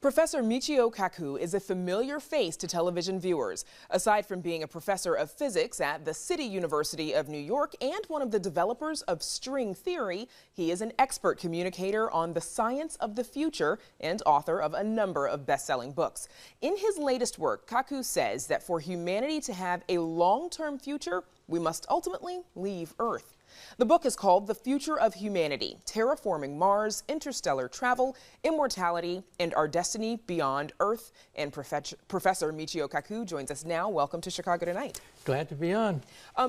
Professor Michio Kaku is a familiar face to television viewers. Aside from being a professor of physics at the City University of New York and one of the developers of string theory, he is an expert communicator on the science of the future and author of a number of best-selling books. In his latest work, Kaku says that for humanity to have a long-term future, we must ultimately leave Earth. The book is called The Future of Humanity: Terraforming Mars, Interstellar Travel, Immortality, and Our Destiny Beyond Earth. And Professor Michio Kaku joins us now. Welcome to Chicago Tonight. Glad to be on.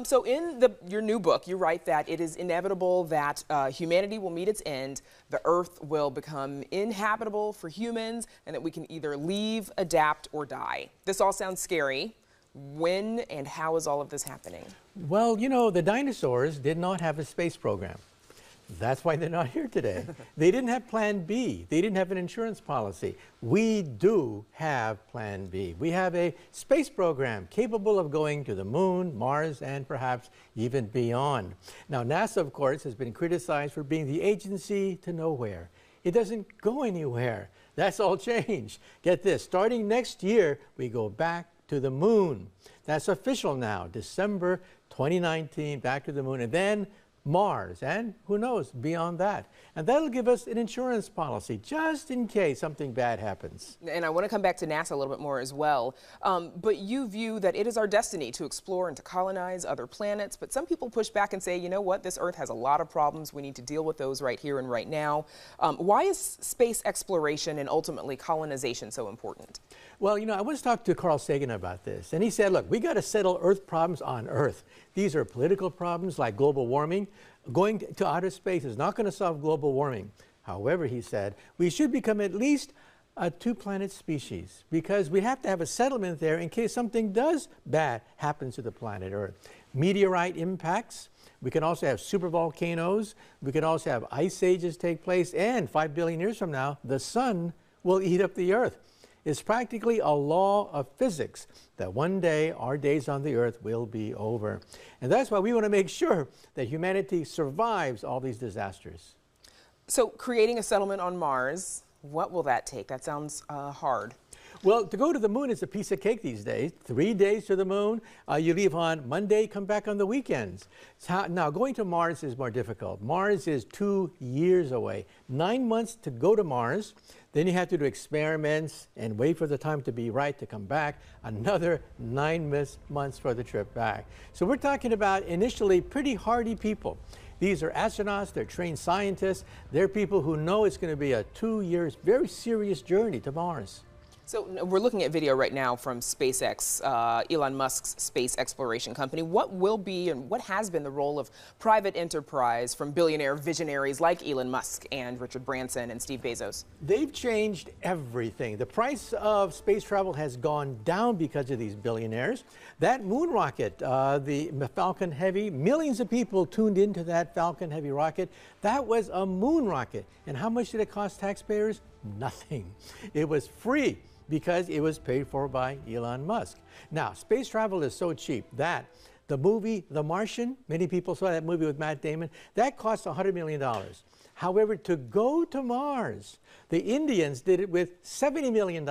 So in your new book, you write that it is inevitable that humanity will meet its end, the Earth will become inhabitable for humans, and that we can either leave, adapt, or die. This all sounds scary. When and how is all of this happening? Well, you know, the dinosaurs did not have a space program. That's why they're not here today. They didn't have Plan B. They didn't have an insurance policy. We do have Plan B. We have a space program capable of going to the moon, Mars, and perhaps even beyond. Now, NASA, of course, has been criticized for being the agency to nowhere. It doesn't go anywhere. That's all changed. Get this, starting next year, we go back to the moon. That's official now, December 2019, back to the moon, and then Mars, and who knows, beyond that. And that'll give us an insurance policy, just in case something bad happens. And I want to come back to NASA a little bit more as well. But you view that it is our destiny to explore and to colonize other planets. But some people push back and say, you know what, this Earth has a lot of problems. We need to deal with those right here and right now. Why is space exploration and ultimately colonization so important? Well, you know, I once talked to Carl Sagan about this, and he said, look, we got to settle Earth problems on Earth. These are political problems like global warming. Going to outer space is not going to solve global warming. However, he said, we should become at least a two-planet species because we have to have a settlement there in case something bad happens to the planet Earth. Meteorite impacts. We can also have supervolcanoes. We can also have ice ages take place. And 5 billion years from now, the sun will eat up the Earth. It's practically a law of physics that one day our days on the Earth will be over. And that's why we want to make sure that humanity survives all these disasters. So creating a settlement on Mars, what will that take? That sounds hard. Well, to go to the moon is a piece of cake these days. 3 days to the moon. You leave on Monday, come back on the weekends. Now, going to Mars is more difficult. Mars is 2 years away. 9 months to go to Mars. Then you have to do experiments and wait for the time to be right to come back. Another 9 months for the trip back. So we're talking about initially pretty hardy people. These are astronauts, they're trained scientists. They're people who know it's going to be a 2 years, very serious journey to Mars. So we're looking at video right now from SpaceX, Elon Musk's space exploration company. What will be and what has been the role of private enterprise from billionaire visionaries like Elon Musk and Richard Branson and Steve Bezos? They've changed everything. The price of space travel has gone down because of these billionaires. That moon rocket, the Falcon Heavy, millions of people tuned into that Falcon Heavy rocket. That was a moon rocket. And how much did it cost taxpayers? Nothing. It was free, because it was paid for by Elon Musk. Now, space travel is so cheap that the movie The Martian, many people saw that movie with Matt Damon, that cost $100 million. However, to go to Mars, the Indians did it with $70 million.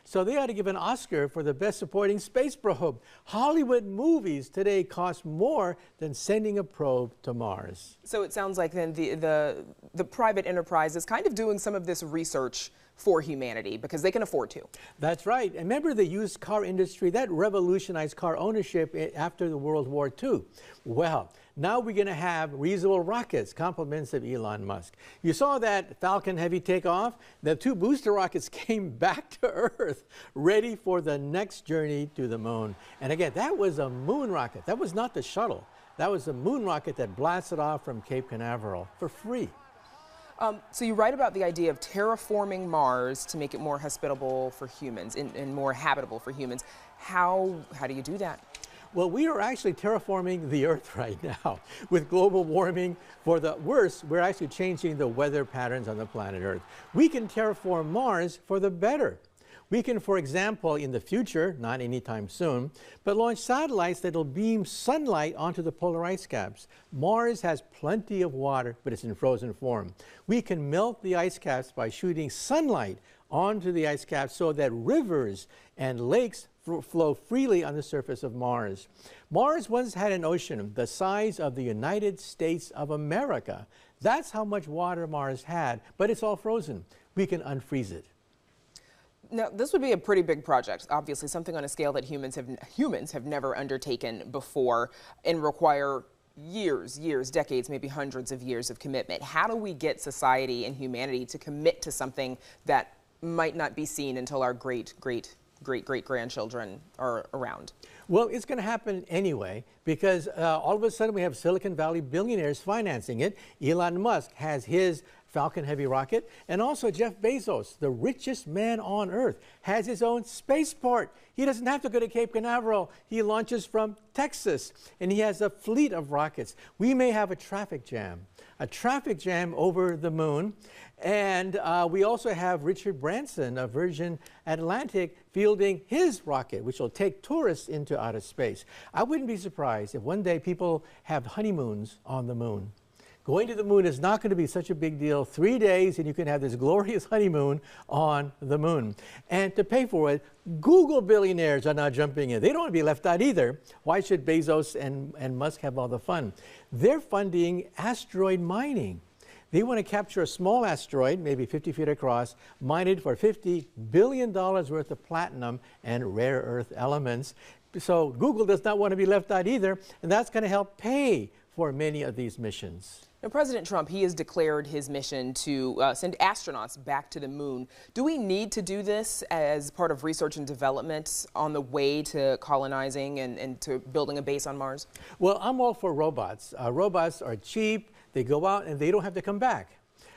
So they ought to give an Oscar for the best supporting space probe. Hollywood movies today cost more than sending a probe to Mars. So it sounds like then the private enterprise is kind of doing some of this research for humanity because they can afford to. That's right. And remember the used car industry? That revolutionized car ownership after the World War II. Well, now we're going to have reusable rockets, compliments of Elon Musk. You saw that Falcon Heavy take off. The 2 booster rockets came back to Earth, ready for the next journey to the moon. And again, that was a moon rocket. That was not the shuttle. That was a moon rocket that blasted off from Cape Canaveral for free. So you write about the idea of terraforming Mars to make it more hospitable for humans and more habitable for humans. How do you do that? Well, we are actually terraforming the Earth right now. With global warming, for the worse, we're actually changing the weather patterns on the planet Earth. We can terraform Mars for the better. We can, for example, in the future, not anytime soon, but launch satellites that will beam sunlight onto the polar ice caps. Mars has plenty of water, but it's in frozen form. We can melt the ice caps by shooting sunlight onto the ice caps so that rivers and lakes flow freely on the surface of Mars. Mars once had an ocean the size of the United States of America. That's how much water Mars had, but it's all frozen. We can unfreeze it. Now, this would be a pretty big project, obviously something on a scale that humans have never undertaken before, and require years, decades, maybe hundreds of years of commitment. How do we get society and humanity to commit to something that might not be seen until our great-great-great-grandchildren are around? Well, it's going to happen anyway because all of a sudden we have Silicon Valley billionaires financing it. Elon Musk has his Falcon Heavy rocket, and also Jeff Bezos, the richest man on earth, has his own spaceport. He doesn't have to go to Cape Canaveral. He launches from Texas, and he has a fleet of rockets. We may have a traffic jam over the moon. And we also have Richard Branson of Virgin Atlantic fielding his rocket, which will take tourists into outer space. I wouldn't be surprised if one day people have honeymoons on the moon. Going to the moon is not going to be such a big deal. 3 days and you can have this glorious honeymoon on the moon. And to pay for it, Google billionaires are now jumping in. They don't want to be left out either. Why should Bezos and Musk have all the fun? They're funding asteroid mining. They want to capture a small asteroid, maybe 50 feet across, mine it for $50 billion worth of platinum and rare earth elements. So Google does not want to be left out either, and that's going to help pay for many of these missions. Now, President Trump, he has declared his mission to send astronauts back to the moon. Do we need to do this as part of research and development on the way to colonizing and to building a base on Mars? Well, I'm all for robots. Robots are cheap, they go out and they don't have to come back.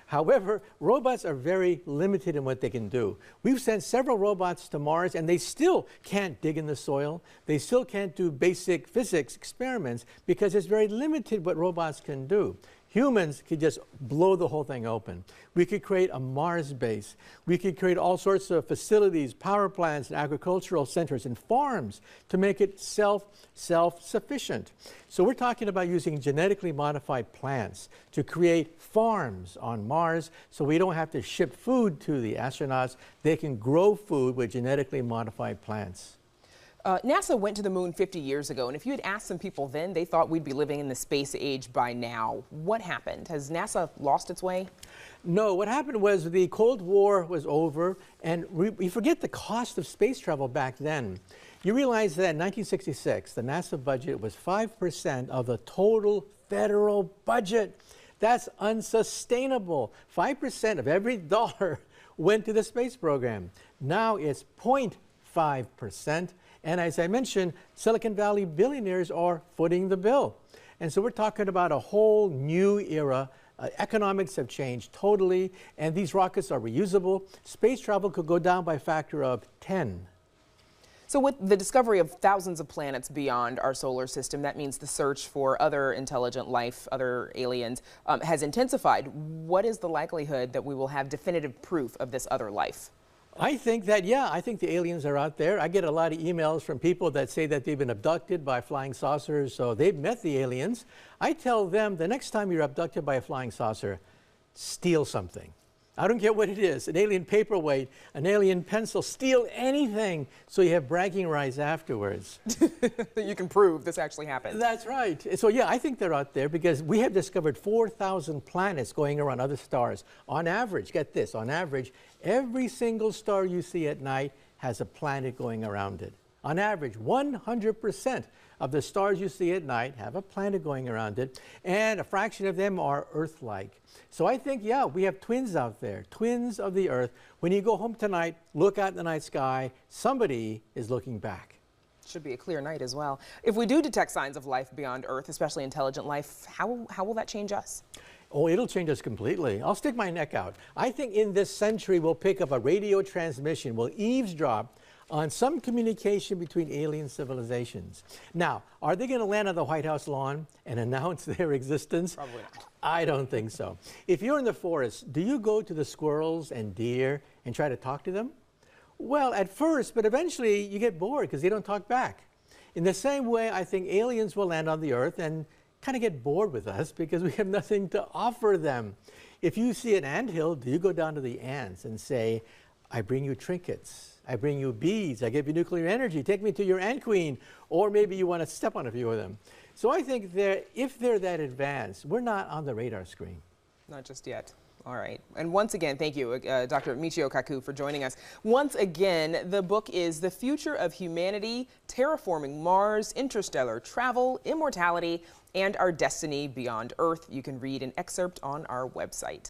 However, robots are very limited in what they can do. We've sent several robots to Mars and they still can't dig in the soil. They still can't do basic physics experiments because it's very limited what robots can do. Humans could just blow the whole thing open. We could create a Mars base. We could create all sorts of facilities, power plants, and agricultural centers and farms to make it self-sufficient. So we're talking about using genetically modified plants to create farms on Mars so we don't have to ship food to the astronauts. They can grow food with genetically modified plants. NASA went to the moon 50 years ago, and if you had asked some people then, they thought we'd be living in the space age by now. What happened? Has NASA lost its way? No, what happened was the Cold War was over, and we forget the cost of space travel back then. You realize that in 1966, the NASA budget was 5% of the total federal budget. That's unsustainable. 5% of every dollar went to the space program. Now it's 0.5%. And as I mentioned, Silicon Valley billionaires are footing the bill. And so we're talking about a whole new era. Economics have changed totally, and these rockets are reusable. Space travel could go down by a factor of 10. So with the discovery of thousands of planets beyond our solar system, that means the search for other intelligent life, other aliens, has intensified. What is the likelihood that we will have definitive proof of this other life? I think that, yeah, I think the aliens are out there. I get a lot of emails from people that say that they've been abducted by flying saucers, so they've met the aliens. I tell them the next time you're abducted by a flying saucer, steal something. I don't care what it is, an alien paperweight, an alien pencil, steal anything so you have bragging rights afterwards. That you can prove this actually happened. That's right. So yeah, I think they're out there because we have discovered 4,000 planets going around other stars. On average, get this, on average, every single star you see at night has a planet going around it. On average, 100% of the stars you see at night have a planet going around it, and a fraction of them are Earth-like. So I think, yeah, we have twins out there, twins of the Earth. When you go home tonight, look out in the night sky, somebody is looking back. Should be a clear night as well. If we do detect signs of life beyond Earth, especially intelligent life, how will that change us? Oh, it'll change us completely. I'll stick my neck out. I think in this century we'll pick up a radio transmission, we'll eavesdrop on some communication between alien civilizations. Now, are they going to land on the White House lawn and announce their existence? Probably not. I don't think so. If you're in the forest, do you go to the squirrels and deer and try to talk to them? Well, at first, but eventually you get bored because they don't talk back. In the same way, I think aliens will land on the Earth and kind of get bored with us because we have nothing to offer them. If you see an anthill, do you go down to the ants and say, I bring you trinkets, I bring you beads, I give you nuclear energy, take me to your ant queen, or maybe you want to step on a few of them. So I think if they're that advanced, we're not on the radar screen. Not just yet. All right. And once again, thank you, Dr. Michio Kaku, for joining us. Once again, the book is The Future of Humanity, Terraforming Mars, Interstellar Travel, Immortality, and Our Destiny Beyond Earth. You can read an excerpt on our website.